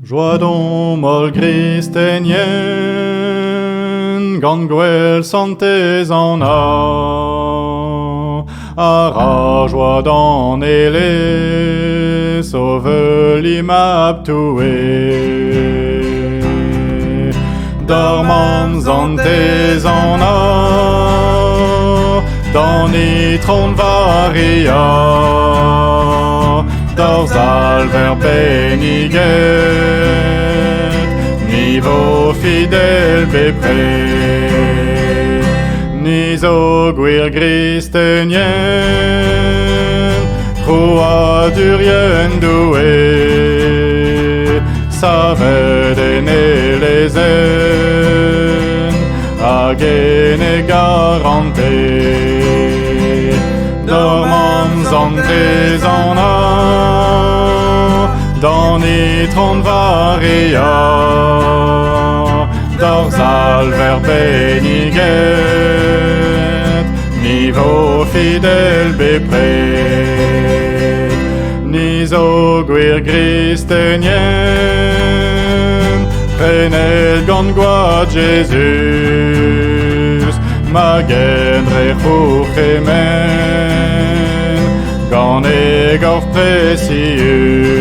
Joie don mol Christenien, gant gwell santez an ara joie dan ele, sauve map toué. Dormant santez an dan tron varia, dorsal ver beniget, niveau fidèle bepré, ni zo gwir gristenien, croa durien doué, saved ene lezen, hag ene garanté. Dormans antes an dan tron varia, dorsal ver beniget, niveau fidèle bepré, ni zo gwir gristenien, prenet gant gwad Jesus, ma gendre c'houchemen, gant egor precius.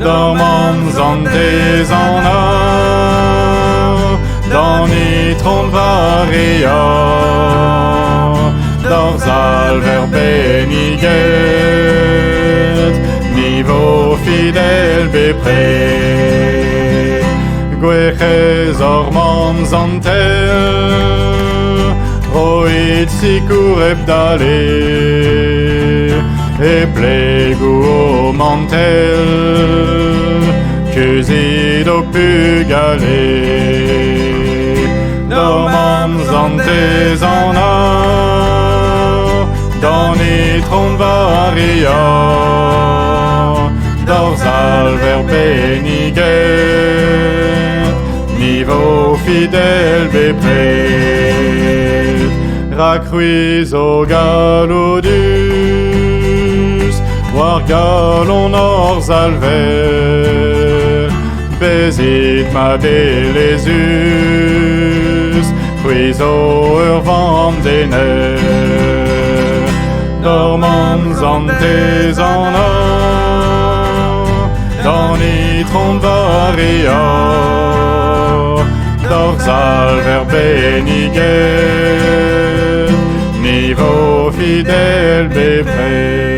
Dormans antes an dan tron varia, dorsal ver beniget, niveau fidèle bepré. Gwechez ormans antel, roit sikour ebdale, e plegou o mantel, kuzid o pugale. Dormans antes an dan tron varia, dorsal ver beniget, niveau fidèle bepré. Rakruiz o galodus, war galon orz alver, bezit ma delezus, puiz o ur vant dener. Dormans antes an dan tron varia, dorsal ver beniget, niveau fidèle bepré.